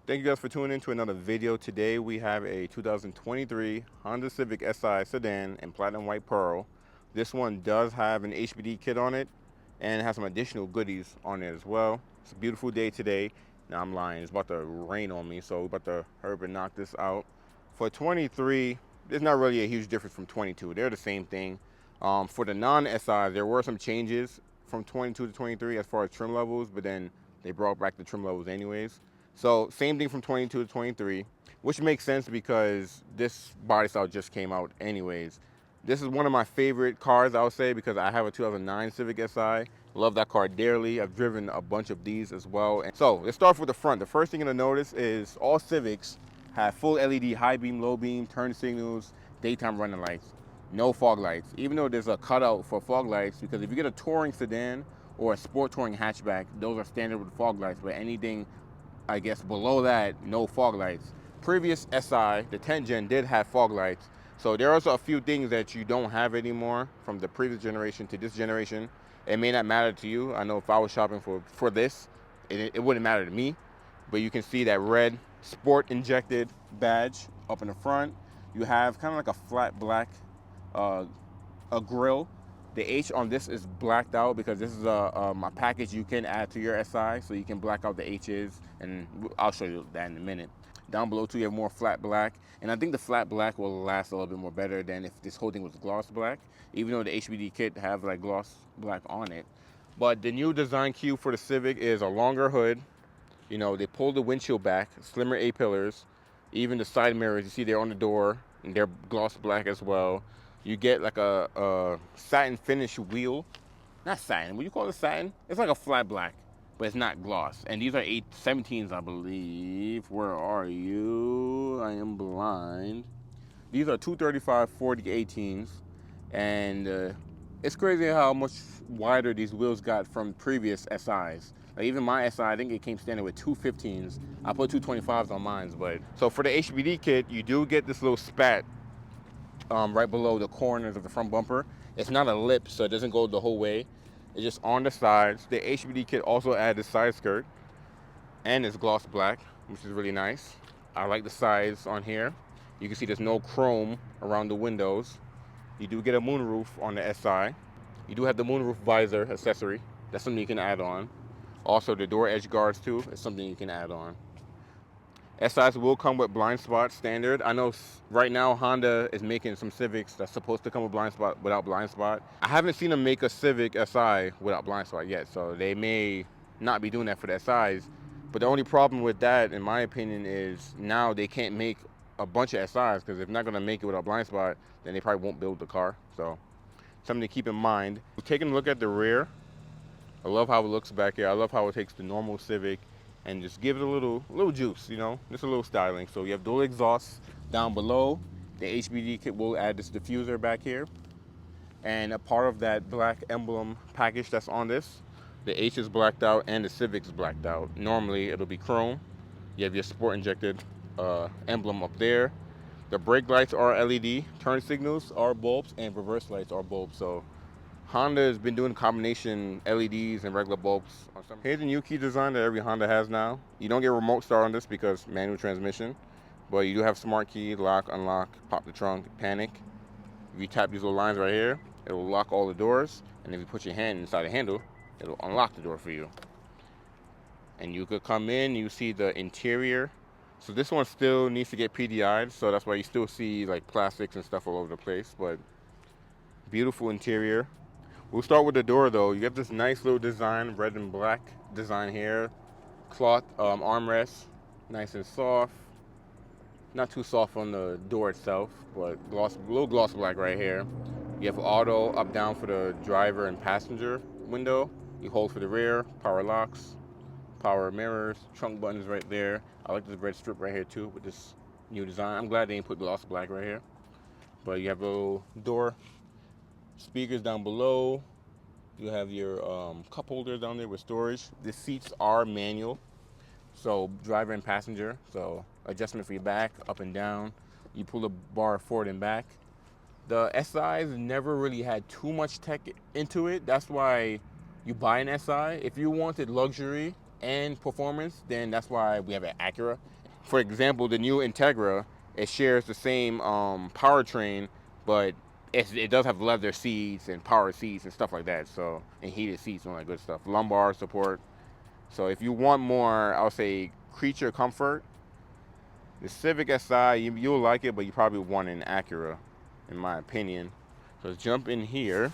Thank you guys for tuning in to another video. Today we have a 2023 Honda Civic Si sedan in platinum white pearl. This one does have an HPD kit on it and it has some additional goodies on it as well. It's a beautiful day today. Now I'm lying, it's about to rain on me, so we're about to hurry up and knock this out. For 23, there's not really a huge difference from 22. They're the same thing. For the non-SI, there were some changes from 22 to 23 as far as trim levels, but then they brought back the trim levels anyways. So same thing from 22 to 23, which makes sense because this body style just came out anyways. This is one of my favorite cars, I would say, because I have a 2009 Civic Si. Love that car dearly. I've driven a bunch of these as well. And so let's start with the front. The first thing you're gonna notice is all Civics have full LED high beam, low beam, turn signals, daytime running lights. No fog lights, even though there's a cutout for fog lights, because if you get a touring sedan or a sport touring hatchback, those are standard with fog lights, but anything I guess below that, no fog lights. Previous SI, the 10 gen, did have fog lights. So there are also a few things that you don't have anymore from the previous generation to this generation. It may not matter to you. I know if I was shopping for this, it wouldn't matter to me. But you can see that red sport injected badge up in the front. You have kind of like a flat black a grill. The H on this is blacked out because this is a package you can add to your SI, so you can black out the H's, and I'll show you that in a minute. Down below too, you have more flat black, and I think the flat black will last a little bit more better than if this whole thing was gloss black, even though the HPD kit have like gloss black on it. But the new design cue for the Civic is a longer hood. You know, they pulled the windshield back, slimmer A-pillars, even the side mirrors, you see they're on the door, and they're gloss black as well. You get like a satin finish wheel. Not satin, what do you call it, satin? It's like a flat black, but it's not gloss. And these are 817s, I believe. Where are you? I am blind. These are 235 40 18s. And it's crazy how much wider these wheels got from previous SIs. Like even my SI, I think it came standard with 215s. I put 225s on mine, but so for the HPD kit, you do get this little spat right below the corners of the front bumper. It's not a lip, so it doesn't go the whole way. It's just on the sides. The HPD kit also added side skirt, and it's gloss black, which is really nice. I like the sides on here. You can see there's no chrome around the windows. You do get a moonroof on the SI. You do have the moonroof visor accessory. That's something you can add on. Also, the door edge guards too is something you can add on. SIs will come with blind spot standard. I know right now Honda is making some Civics that's supposed to come with blind spot without blind spot. I haven't seen them make a Civic Si without blind spot yet, so they may not be doing that for the SIs. But the only problem with that, in my opinion, is now they can't make a bunch of SIs, because if they're not going to make it without blind spot, then they probably won't build the car. So something to keep in mind. Taking a look at the rear, I love how it looks back here. I love how it takes the normal Civic and just give it a little juice, you know, just a little styling. So you have dual exhausts down below. The HPD kit will add this diffuser back here. And a part of that black emblem package that's on this, the H is blacked out and the Civic's blacked out. Normally it'll be chrome. You have your sport injected emblem up there. The brake lights are LED, turn signals are bulbs, and reverse lights are bulbs. So Honda has been doing combination LEDs and regular bulbs on some. Here's the new key design that every Honda has now. You don't get remote start on this because manual transmission, but you do have smart key, lock, unlock, pop the trunk, panic. If you tap these little lines right here, it will lock all the doors, and if you put your hand inside the handle, it'll unlock the door for you. And you could come in, you see the interior. So this one still needs to get PDI'd, so that's why you still see like plastics and stuff all over the place, but beautiful interior. We'll start with the door though. You get this nice little design, red and black design here. Cloth armrest, nice and soft. Not too soft on the door itself, but gloss, little gloss black right here. You have auto up down for the driver and passenger window. You hold for the rear, power locks, power mirrors, trunk buttons right there. I like this red strip right here too with this new design. I'm glad they didn't put gloss black right here. But you have a little door, speakers down below. You have your cup holder down there with storage. The seats are manual, so driver and passenger. So adjustment for your back, up and down. You pull the bar forward and back. The SIs never really had too much tech into it. That's why you buy an SI. If you wanted luxury, and performance, then that's why we have an Acura. For example, the new Integra, it shares the same powertrain, but it does have leather seats and power seats and stuff like that. So, and heated seats and all that good stuff. Lumbar support. So if you want more, I'll say creature comfort, the Civic Si, you'll like it, but you probably want an Acura, in my opinion. So let's jump in here.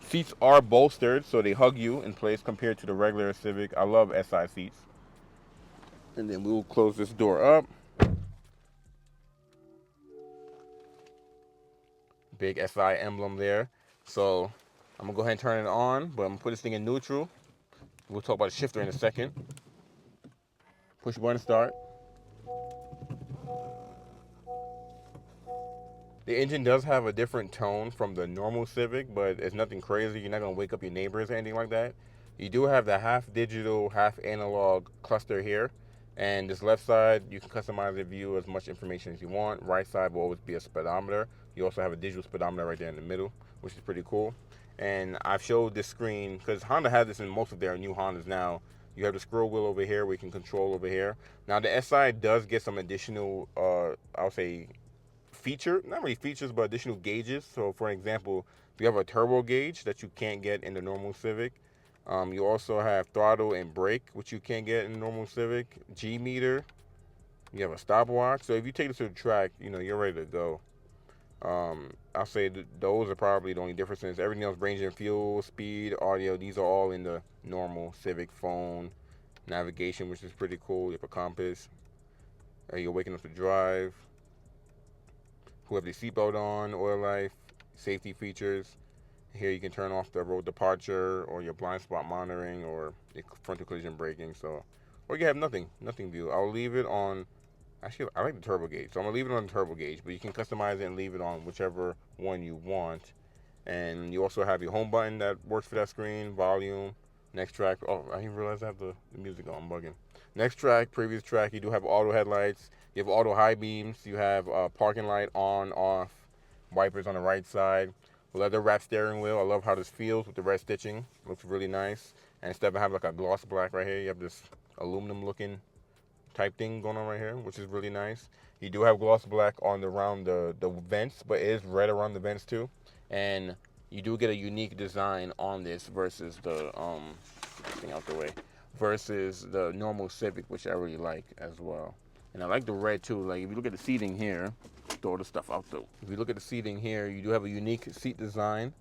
Seats are bolstered, so they hug you in place compared to the regular Civic. I love Si seats. And then we'll close this door up. Big Si emblem there. So I'm gonna go ahead and turn it on, but I'm gonna put this thing in neutral. We'll talk about the shifter in a second. Push button start. The engine does have a different tone from the normal Civic, but it's nothing crazy. You're not gonna wake up your neighbors or anything like that. You do have the half digital, half analog cluster here. And this left side, you can customize the view as much information as you want. Right side will always be a speedometer. You also have a digital speedometer right there in the middle, which is pretty cool. And I've showed this screen, because Honda has this in most of their new Hondas now. You have the scroll wheel over here where you can control over here. Now the SI does get some additional, I'll say, not really features, but additional gauges. So for example, you have a turbo gauge that you can't get in the normal Civic. You also have throttle and brake, which you can't get in the normal Civic. G meter. You have a stopwatch. So if you take this to the track, you're ready to go. I'll say those are probably the only differences. Everything else, range and fuel, speed, audio, these are all in the normal Civic. Phone, navigation, which is pretty cool. You have a compass. You're waking up to drive. Who have the seatbelt on, oil life, safety features. Here you can turn off the road departure or your blind spot monitoring or the frontal collision braking. So, or you have nothing view. I'll leave it on. Actually, I like the turbo gauge, so I'm gonna leave it on the turbo gauge. But you can customize it and leave it on whichever one you want. And you also have your home button that works for that screen, volume, next track. Oh, I didn't realize I have the music on. I'm bugging. Next track, previous track. You do have auto headlights. You have auto high beams. You have parking light on, off, wipers on the right side. Leather wrapped steering wheel. I love how this feels with the red stitching. Looks really nice. And instead of having like a gloss black right here, you have this aluminum looking type thing going on right here, which is really nice. You do have gloss black on around the vents, but it is red around the vents too. And you do get a unique design on this versus the thing out the way, versus the normal Civic, which I really like as well. And I like the red too. Like if you look at the seating here, throw the stuff out though. If you look at the seating here, you do have a unique seat design.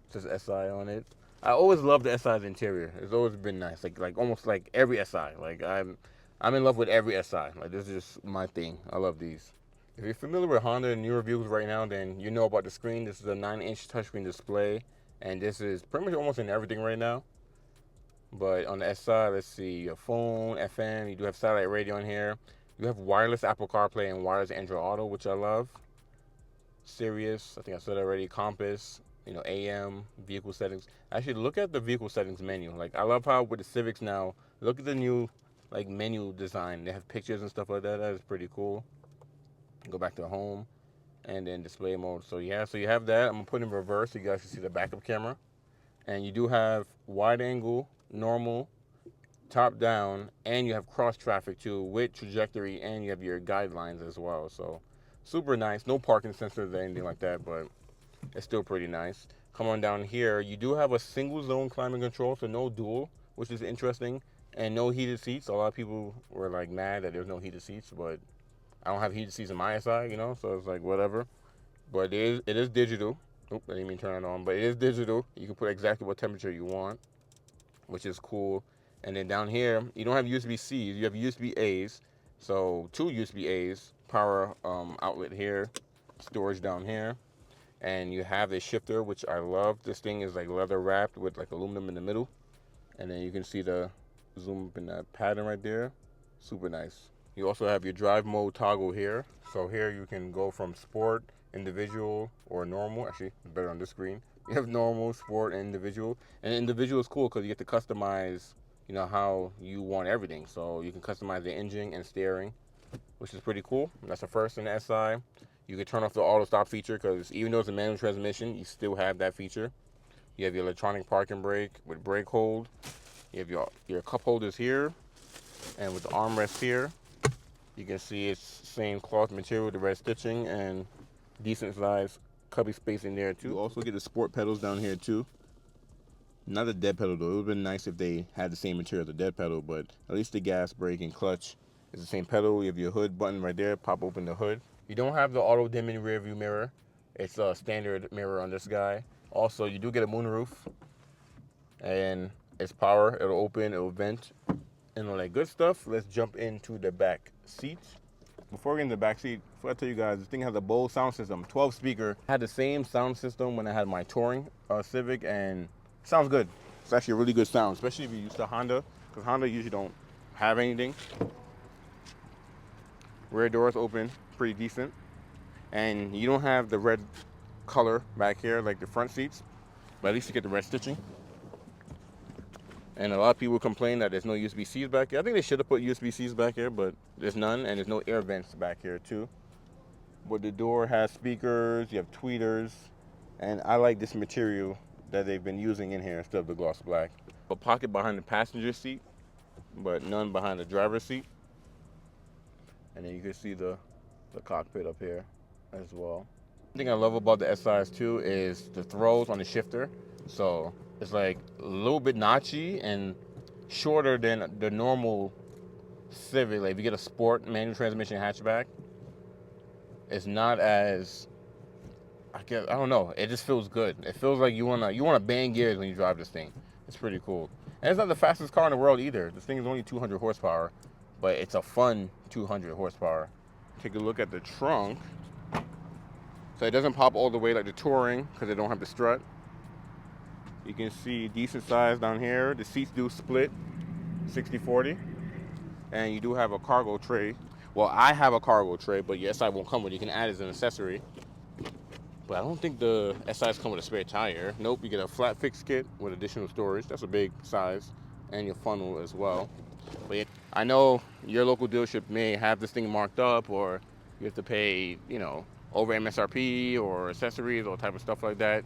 It says SI on it. I always love the SI's interior. It's always been nice. Like almost like every SI. Like I'm in love with every SI. Like this is just my thing. I love these. If you're familiar with Honda and new reviews right now, then you know about the screen. This is a 9-inch touchscreen display, and this is pretty much almost in everything right now. But on the SI, let's see, your phone, FM. You do have satellite radio in here. You have wireless Apple CarPlay and wireless Android Auto, which I love. Sirius, I think I said already. Compass, AM, vehicle settings. Actually, look at the vehicle settings menu. Like I love how with the Civics now, look at the new like menu design. They have pictures and stuff like that. That is pretty cool. Go back to home and then display mode. So yeah, so you have that. I'm gonna put it in reverse so you guys can see the backup camera. And you do have wide angle, normal, top down, and you have cross traffic too with trajectory, and you have your guidelines as well. So super nice. No parking sensors or anything like that, but it's still pretty nice. Come on down here. You do have a single zone climate control, so no dual, which is interesting, and no heated seats. A lot of people were like mad that there's no heated seats, but I don't have heated seats in my SI, so it's like whatever. But it is digital. Oop, I didn't mean turn it on, but it is digital. You can put exactly what temperature you want, which is cool. And then down here, you don't have USB-Cs, you have USB-As. So 2 USB-As, power outlet here, storage down here. And you have this shifter, which I love. This thing is like leather wrapped with like aluminum in the middle. And then you can see the zoom up in that pattern right there. Super nice. You also have your drive mode toggle here. So here you can go from sport, individual, or normal. Actually, it's better on this screen. You have normal, sport, and individual. And individual is cool because you get to customize, how you want everything. So you can customize the engine and steering, which is pretty cool. That's the first in the SI. You can turn off the auto stop feature because even though it's a manual transmission, you still have that feature. You have your electronic parking brake with brake hold. You have your cup holders here, and with the armrest here, you can see it's same cloth material with the red stitching and decent size cubby space in there too. You also get the sport pedals down here too. Not a dead pedal though. It would have been nice if they had the same material as the dead pedal, but at least the gas, brake, and clutch is the same pedal. You have your hood button right there. Pop open the hood. You don't have the auto dimming rear view mirror. It's a standard mirror on this guy. Also, you do get a moonroof, and it's power. It'll open, it'll vent, and all that good stuff. Let's jump into the back seat. Before we get into the back seat, before I tell you guys, this thing has a Bose sound system, 12 speaker. I had the same sound system when I had my touring Civic, and it sounds good. It's actually a really good sound, especially if you're used to Honda, because Honda usually don't have anything. Rear doors open, pretty decent. And you don't have the red color back here like the front seats, but at least you get the red stitching. And a lot of people complain that there's no USB-Cs back here. I think they should have put USB-Cs back here, but there's none, and there's no air vents back here too. But the door has speakers, you have tweeters, and I like this material that they've been using in here instead of the gloss black. A pocket behind the passenger seat, but none behind the driver's seat. And then you can see the cockpit up here as well. One thing I love about the SIs too is the throws on the shifter. So it's like a little bit notchy and shorter than the normal Civic. Like if you get a sport manual transmission hatchback, it's not as, I don't know. It just feels good. It feels like you wanna bang gears when you drive this thing. It's pretty cool. And it's not the fastest car in the world either. This thing is only 200 horsepower, but it's a fun 200 horsepower. Take a look at the trunk. So it doesn't pop all the way like the Touring because they don't have the strut. You can see decent size down here. The seats do split 60-40. And you do have a cargo tray. Well, I have a cargo tray, but your SI won't come with it. You can add it as an accessory. But I don't think the SIs come with a spare tire. Nope, you get a flat fix kit with additional storage. That's a big size. And your funnel as well. But yeah, I know your local dealership may have this thing marked up, or you have to pay, you know, over MSRP or accessories or type of stuff like that.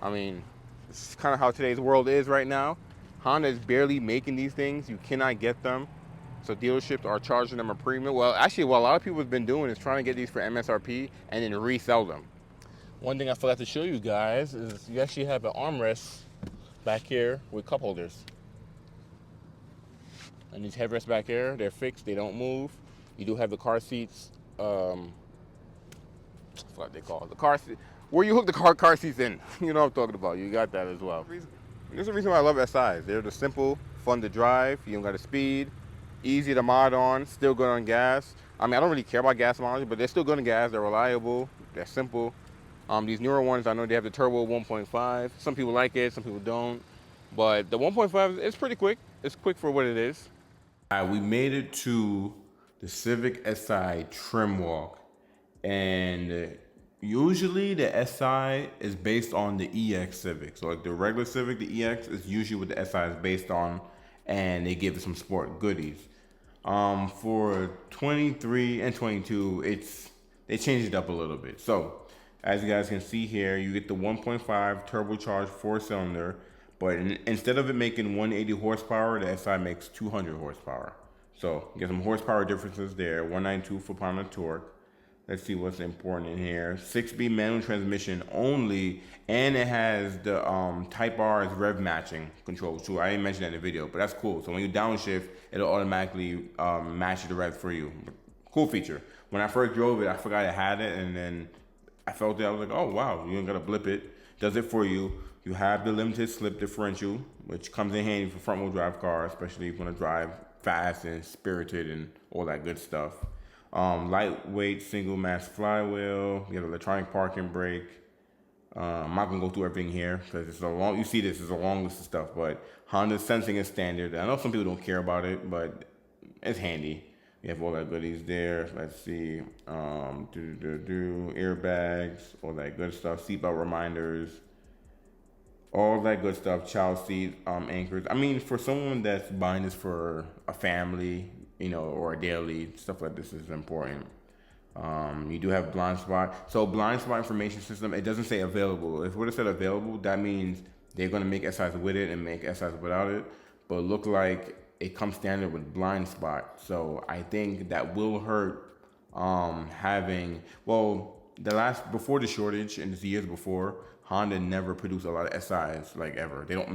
I mean, it's kind of how today's world is right now. Honda is barely making these things. You cannot get them. So dealerships are charging them a premium. Well, actually, what a lot of people have been doing is trying to get these for MSRP and then resell them. One thing I forgot to show you guys is you actually have an armrest back here with cup holders. And these headrests back here, they're fixed, they don't move. You do have the car seats, I forgot what they call it. The car seat, where you hook the car seats in. You know what I'm talking about, you got that as well. There's a reason why I love SIs. They're just simple, fun to drive, you don't got to speed, easy to mod on, still good on gas. I mean, I don't really care about gas mileage, but they're still good on gas, they're reliable, they're simple. These newer ones, I know they have the turbo 1.5. Some people like it, some people don't. But the 1.5, it's pretty quick. It's quick for what it is. All right, we made it to the Civic Si trim walk. And usually the Si is based on the EX Civic. So like the regular Civic, the EX is usually what the Si is based on. And they give it some sport goodies. For 23 and 22, they changed it up a little bit. So as you guys can see here, you get the 1.5 turbocharged 4-cylinder, but instead of it making 180 horsepower, the SI makes 200 horsepower. So you get some horsepower differences there, 192 foot-pound of torque. Let's see what's important in here. 6-speed manual transmission only, and it has the Type R's rev matching controls too. I didn't mention that in the video, but that's cool. So when you downshift, it'll automatically match the rev for you. Cool feature. When I first drove it, I forgot I had it, and then I felt it. I was like, oh wow, you don't gotta blip it. Does it for you. You have the limited slip differential, which comes in handy for front wheel drive cars, especially if you want to drive fast and spirited and all that good stuff. Lightweight single mass flywheel. You have electronic parking brake. I'm not gonna go through everything here because it's a long. You see, this is a long list of stuff, but Honda sensing is standard. I know some people don't care about it, but it's handy. You have all that goodies there. Let's see, airbags, all that good stuff. Seatbelt reminders, all that good stuff. Child seat anchors. I mean, for someone that's buying this for a family, you know, or a daily, stuff like this is important. You do have blind spot. So blind spot information system, it doesn't say available. If it would have said available, that means they're going to make SIs with it and make SIs without it. but it looked like it comes standard with blind spot. So I think that will hurt having, well, the last, before the shortage and the years before, Honda never produced a lot of SIs like ever. They don't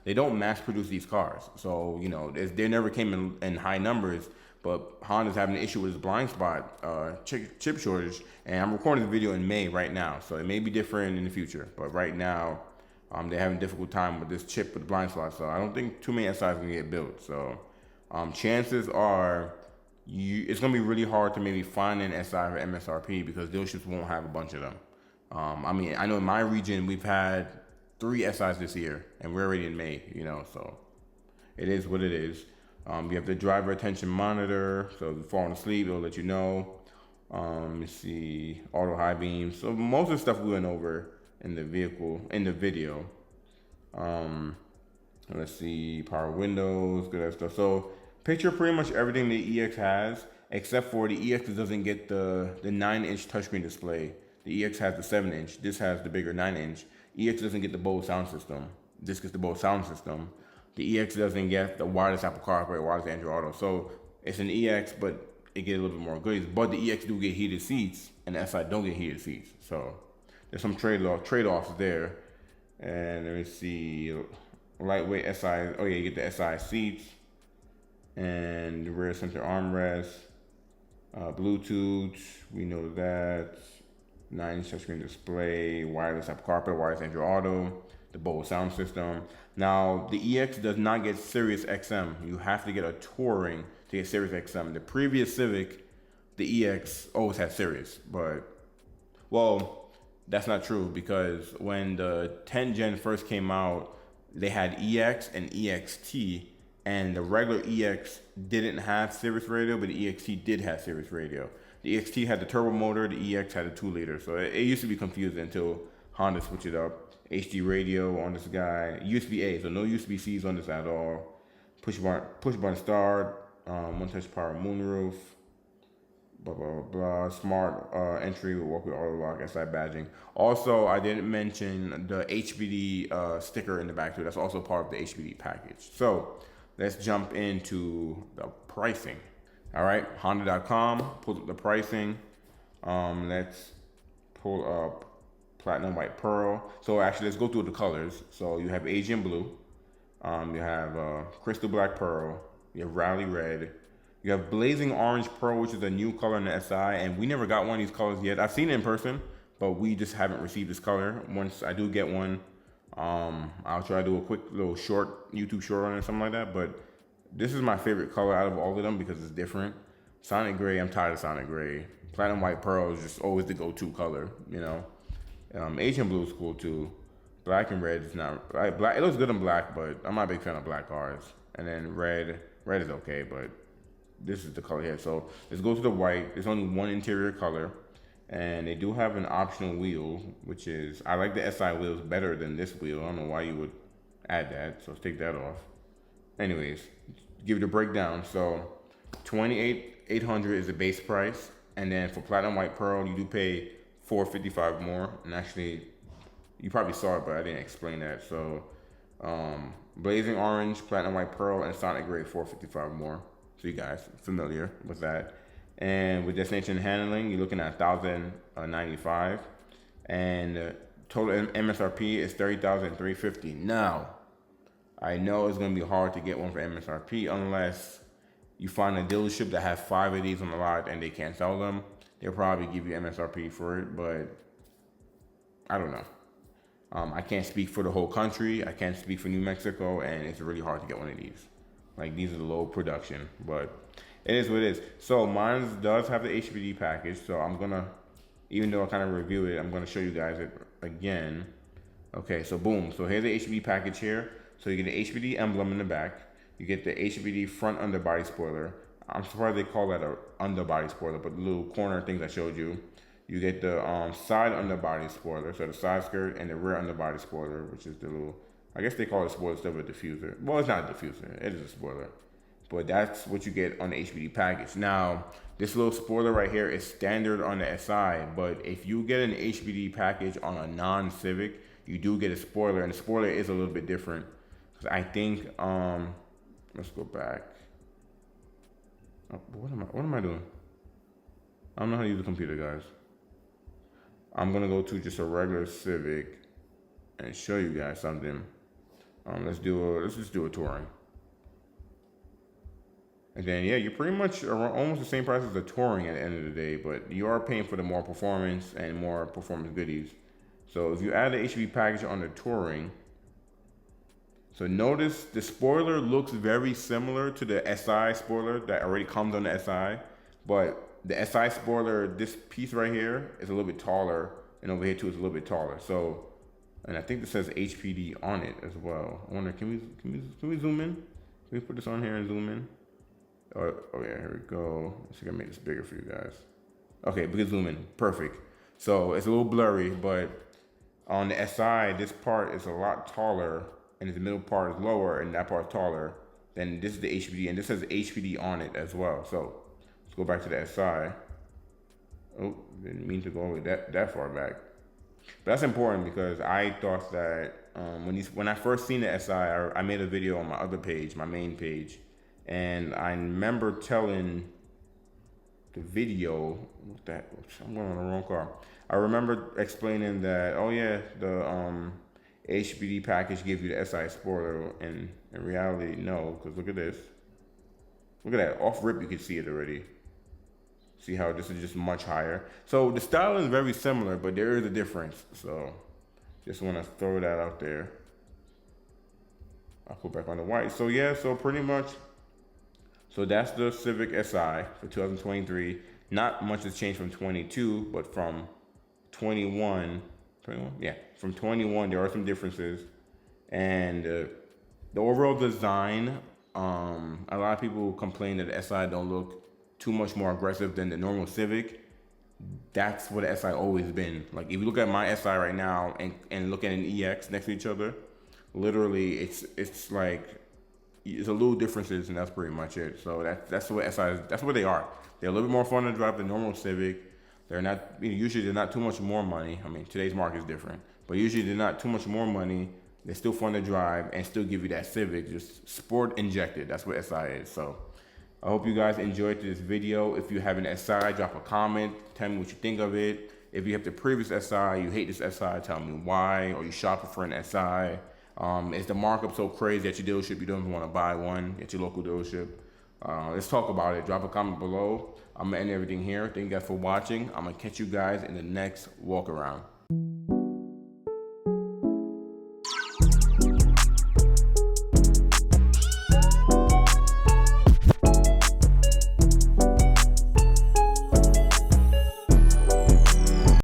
they don't mass produce these cars. So, you know, they never came in high numbers, but Honda's having an issue with this blind spot chip shortage. And I'm recording this video in May right now, so it may be different in the future. But right now, they're having a difficult time with this chip with blind spot. So I don't think too many SIs are gonna get built. So chances are it's gonna be really hard to maybe find an SI for MSRP because dealerships won't have a bunch of them. I mean, I know in my region we've had 3 SIs this year, and we're already in May. You know, so it is what it is. You have the driver attention monitor, so if you're falling asleep, it'll let you know. Let's see, auto high beams. So most of the stuff we went over in the video. Let's see, power windows, good stuff. So picture pretty much everything the EX has, except for the EX doesn't get the 9-inch touchscreen display. The EX has the 7-inch. This has the bigger 9-inch. EX doesn't get the Bose sound system. This gets the Bose sound system. The EX doesn't get the wireless Apple CarPlay, wireless Android Auto. So it's an EX, but it gets a little bit more goodies. But the EX do get heated seats, and the SI don't get heated seats. So there's some trade-offs there. And let me see, lightweight SI. Oh yeah, you get the SI seats and the rear center armrest. Bluetooth, we know that. 9-inch touchscreen display, wireless Apple CarPlay, wireless Android Auto, the Bose sound system. Now, the EX does not get Sirius XM. You have to get a Touring to get Sirius XM. The previous Civic, the EX always had Sirius, but, well, that's not true because when the 10 Gen first came out, they had EX and EXT, and the regular EX didn't have Sirius radio, but the EXT did have Sirius radio. The EXT had the turbo motor, the EX had a 2-liter. So it used to be confusing until Honda switched it up. HD radio on this guy, USB-A, so no USB-Cs on this at all. Push button start, one-touch power moonroof, blah, blah, blah, blah. Smart entry with Walker auto lock, SI badging. Also, I didn't mention the HPD sticker in the back too. That's also part of the HPD package. So let's jump into the pricing. All right, Honda.com, pull up the pricing. Let's pull up Platinum White Pearl. So actually, let's go through the colors. So you have Asian Blue, you have Crystal Black Pearl, you have Rally Red, you have Blazing Orange Pearl, which is a new color in the SI, and we never got one of these colors yet. I've seen it in person, but we just haven't received this color. Once I do get one, I'll try to do a quick little short, YouTube short on it or something like that, but this is my favorite color out of all of them because it's different. Sonic Gray, I'm tired of Sonic Gray. Platinum White Pearl is just always the go-to color, you know. Asian Blue is cool too. Black and red is not, black. It looks good in black, but I'm not a big fan of black cars. And then red is okay, but this is the color here. So let's go to the white. There's only one interior color, and they do have an optional wheel, which is, I like the SI wheels better than this wheel. I don't know why you would add that, so let's take that off. Anyways, give it a breakdown. So $28,800 is the base price, and then for Platinum White Pearl, you do pay $455 more. And actually, you probably saw it, but I didn't explain that. So Blazing Orange, Platinum White Pearl, and Sonic Gray, $455 more. So you guys familiar with that. And with destination handling, you're looking at $1,095, and total MSRP is $30,350. Now, I know it's gonna be hard to get one for MSRP unless you find a dealership that has 5 of these on the lot and they can't sell them. They'll probably give you MSRP for it, but I don't know. I can't speak for the whole country. I can't speak for New Mexico, and it's really hard to get one of these. Like, these are the low production, but it is what it is. So mine does have the HPD package, so I'm gonna, even though I kind of reviewed it, I'm gonna show you guys it again. Okay, so boom. So here's the HPD package here. So you get the HPD emblem in the back. You get the HPD front underbody spoiler. I'm surprised they call that a underbody spoiler, but the little corner things I showed you. You get the side underbody spoiler, so the side skirt, and the rear underbody spoiler, which is the little, I guess they call it spoiler instead of a diffuser. Well, it's not a diffuser, it is a spoiler. But that's what you get on the HPD package. Now, this little spoiler right here is standard on the SI, but if you get an HPD package on a non-Civic, you do get a spoiler, and the spoiler is a little bit different. I think, let's go back. Oh, what am I doing? I don't know how to use a computer, guys. I'm gonna go to just a regular Civic and show you guys something. Let's just do a touring. And then yeah, you're pretty much around, almost the same price as a touring at the end of the day, but you are paying for the more performance and more performance goodies. So if you add the HPD package on the touring, so notice the spoiler looks very similar to the SI spoiler that already comes on the SI, but the SI spoiler, this piece right here is a little bit taller, and over here too is a little bit taller. So, and I think this says HPD on it as well. I wonder, can we zoom in? Can we put this on here and zoom in? Oh yeah, here we go. Let's see if I can make this bigger for you guys. Okay, we can zoom in, perfect. So it's a little blurry, but on the SI, this part is a lot taller, and the middle part is lower, and that part is taller. Then this is the HPD, and this has HPD on it as well. So let's go back to the SI. Oh, didn't mean to go that far back. But that's important because I thought that when I first seen the SI, I made a video on my other page, my main page, and I remember telling the video that I'm going on the wrong car. I remember explaining that, oh yeah, the HPD package gives you the SI spoiler, and in reality, no, because look at this. Look at that, off rip you can see it already. See how this is just much higher. So the style is very similar, but there is a difference. So just want to throw that out there. I'll put back on the white. So yeah, so pretty much, so that's the Civic Si for 2023. Not much has changed from 22, but from 21, yeah, from 21 there are some differences. And the overall design, a lot of people complain that the SI don't look too much more aggressive than the normal Civic. That's what the SI always been. Like if you look at my SI right now and look at an EX next to each other, literally it's like it's a little differences, and that's pretty much it. So that's what SI is. That's what they are. They're a little bit more fun to drive than normal Civic. They're not, usually they're not too much more money. I mean, today's market is different, but usually they're not too much more money. They're still fun to drive and still give you that Civic, just sport injected. That's what SI is. So I hope you guys enjoyed this video. If you have an SI, drop a comment. Tell me what you think of it. If you have the previous SI, you hate this SI, tell me why, or you shopping for an SI. Is the markup so crazy at your dealership you don't even want to buy one at your local dealership? Let's talk about it. Drop a comment below. I'm gonna end everything here. Thank you guys for watching. I'm gonna catch you guys in the next walk around.